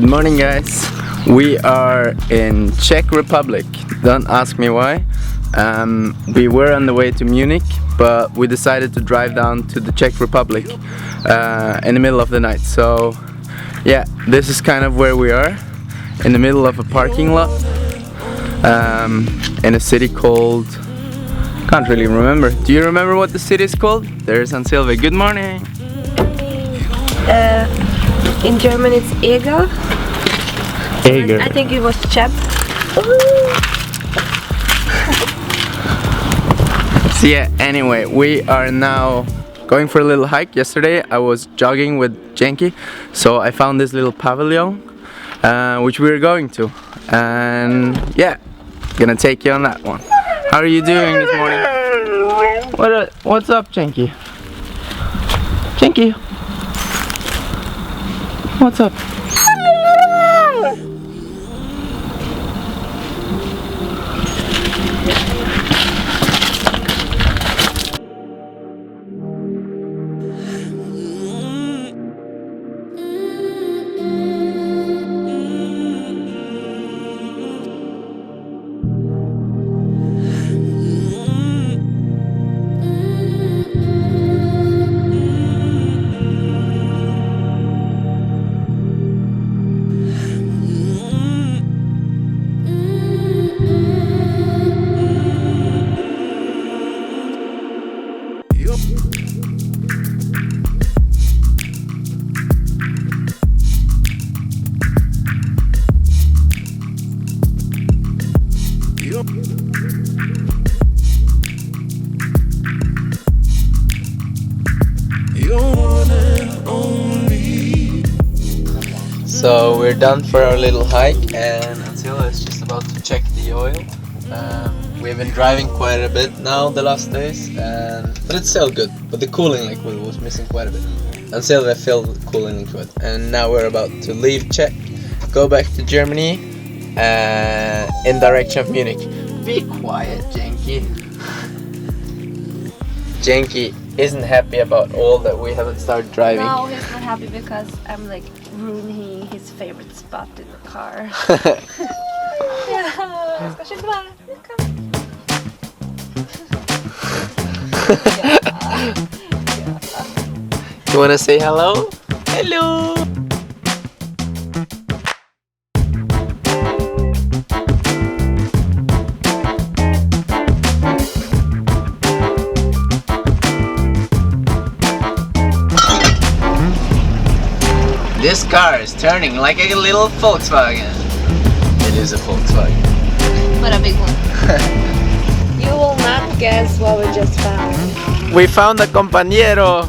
Good morning, guys. We are in Czech Republic. Don't ask me why. We were on the way to Munich, but we decided to drive down to the Czech Republic in the middle of the night. So yeah, this is kind of where we are, in the middle of a parking lot in a city called, can't really remember. Do you remember what the city is called? There's Ansilve. Good morning. In German it's Eger. Eger. I think it was Chep. So yeah, anyway, we are now going for a little hike. Yesterday I was jogging with Jenki, so I found this little pavilion which we're going to, and yeah, gonna take you on that one. How are you doing this morning? What's up, Jenki? Jenki? What's up? So we're done for our little hike, and Ansela is just about to check the oil. We've been driving quite a bit now the last days, but it's still good. But the cooling liquid was missing quite a bit. Ansela filled the cooling liquid, and now we're about to leave Czech, go back to Germany, in direction of Munich. Be quiet, Jenki. Jenki isn't happy about all that we haven't started driving. No, he's not happy because I'm like ruining his favorite spot in the car. Ja, ska köra bara. You wanna say hello? Hello! This car is turning like a little Volkswagen. It is a Volkswagen. But a big one. You will not guess what we just found. We found a compañero.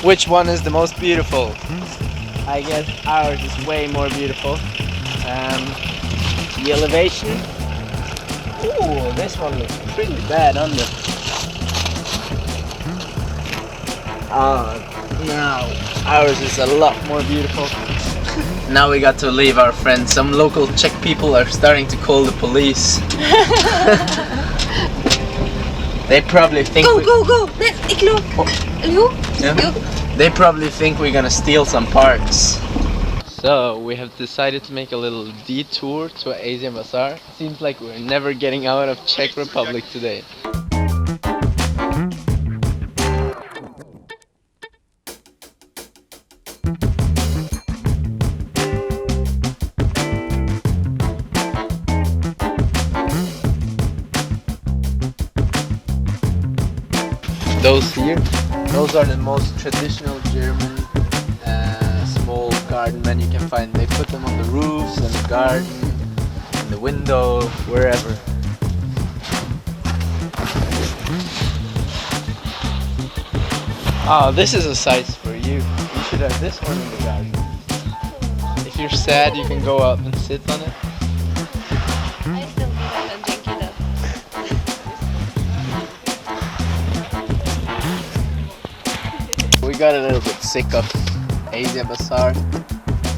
Which one is the most beautiful? I guess ours is way more beautiful. The elevation. Ooh, this one looks pretty bad under. Now ours is a lot more beautiful. Now we got to leave our friends. Some local Czech people are starting to call the police. They probably think Go! Ik loop. You? Yeah. They probably think we're gonna steal some parts. So we have decided to make a little detour to Asian Bazaar. Seems like we're never getting out of Czech Republic today. Those here, those are the most traditional German small garden men you can find. They put them on the roofs, in the garden, in the window, wherever. Oh, this is a size for you. You should have this one in the garden. If you're sad, you can go up and sit on it. I still do that and Jenki does. We got a little bit sick of Asia Bazaar.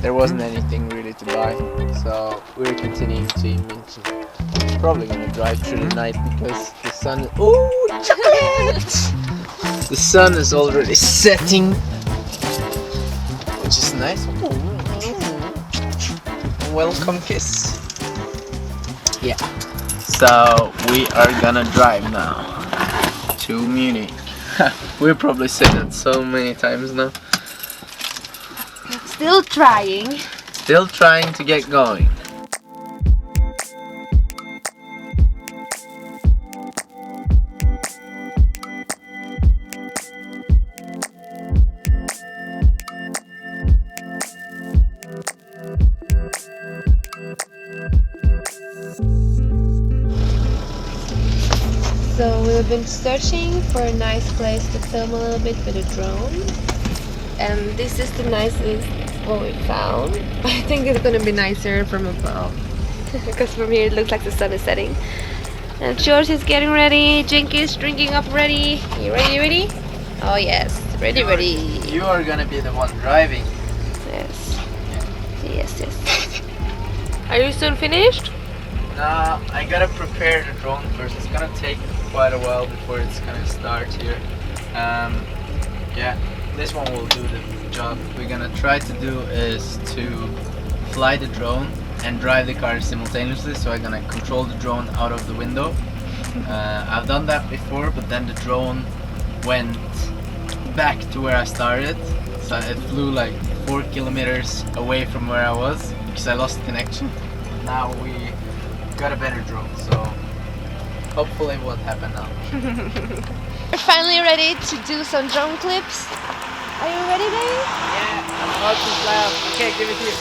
There wasn't anything really to buy, so we're continuing to Munich. Probably gonna drive through the night because the sun is... Ooh, chocolate! The sun is already setting, which is nice. Welcome kiss. Yeah. So we are gonna drive now to Munich. We probably said it so many times now. Still trying. Still trying to get going. So we've been searching for a nice place to film a little bit with a drone, and this is the nicest what we found. I think it's gonna be nicer from above because from here it looks like the sun is setting. And George is getting ready. Jinky is drinking up ready. You ready? Ready? Oh yes, ready. You are gonna be the one driving. Yes. Yes. Are you soon finished? Nah, I gotta prepare the drone first. It's gonna take quite a while before it's gonna start here. Yeah, this one will do the job. We're gonna try to do is to fly the drone and drive the car simultaneously. So I'm gonna control the drone out of the window. I've done that before, but then the drone went back to where I started. So it flew like 4 kilometers away from where I was because I lost connection. Now we got a better drone, so hopefully it won't happen now. We're finally ready to do some drone clips. Are you ready, Dave? Yeah, I'm about to fly out. Okay, give it here.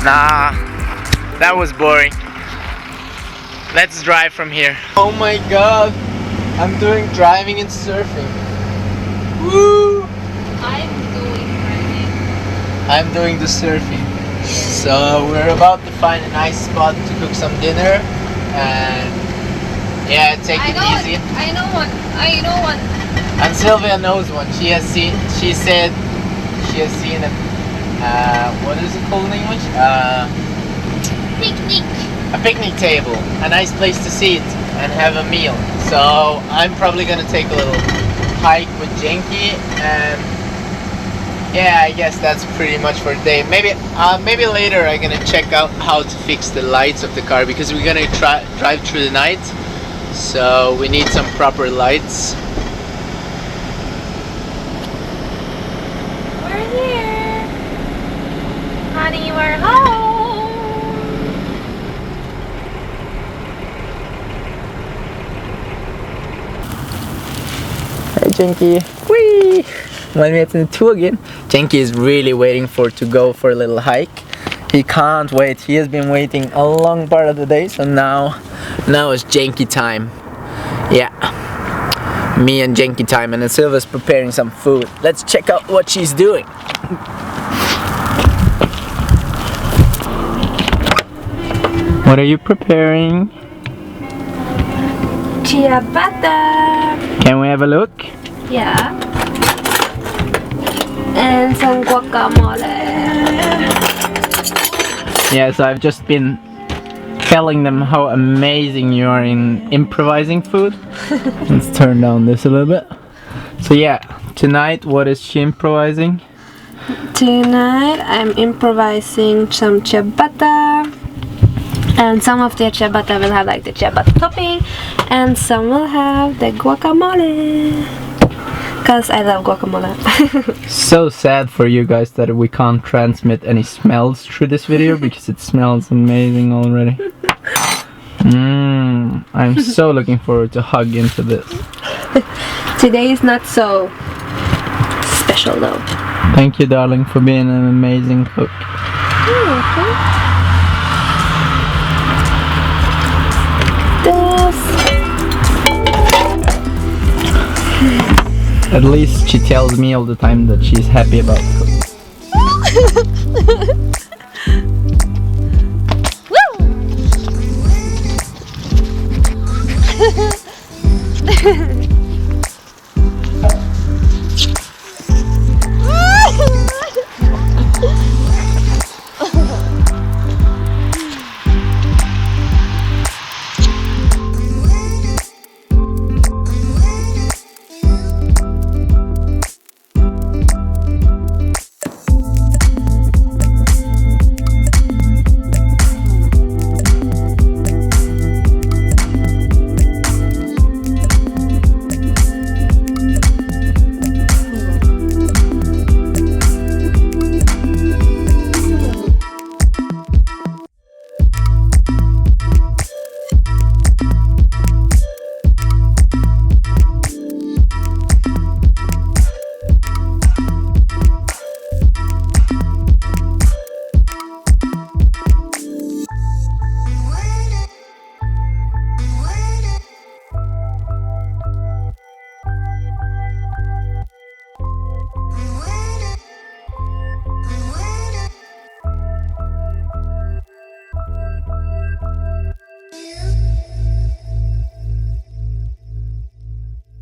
Nah, that was boring. Let's drive from here. Oh my god, I'm doing driving and surfing. Woo! I'm doing driving. I'm doing the surfing. So we're about to find a nice spot to cook some dinner and yeah, take it easy. I know one. And Sylvia knows one. She said she has seen a what is it called in English? Picnic. A picnic table, a nice place to sit and have a meal. So I'm probably gonna take a little hike with Jenki, and yeah, I guess that's pretty much for today. Maybe later I'm gonna check out how to fix the lights of the car because we're gonna drive through the night, so we need some proper lights. We're here. Honey, we're home. Hey Jenki. Whee! 1 minute and 2 again. Jenki is really waiting to go for a little hike. He can't wait. He has been waiting a long part of the day, so now it's Jenki time. Yeah. Me and Jenki time, and then Silva's preparing some food. Let's check out what she's doing. What are you preparing? Ciabatta. Can we have a look? Yeah. And some guacamole. Yeah, so I've just been telling them how amazing you are in improvising food. Let's turn down this a little bit. So yeah, tonight what is she improvising? Tonight I'm improvising some ciabatta. And some of the ciabatta will have like the ciabatta topping, and some will have the guacamole. Cause I love guacamole. So sad for you guys that we can't transmit any smells through this video because it smells amazing already. I'm so looking forward to hug into this. Today is not so special though. Thank you, darling, for being an amazing cook. At least she tells me all the time that she's happy about cooking.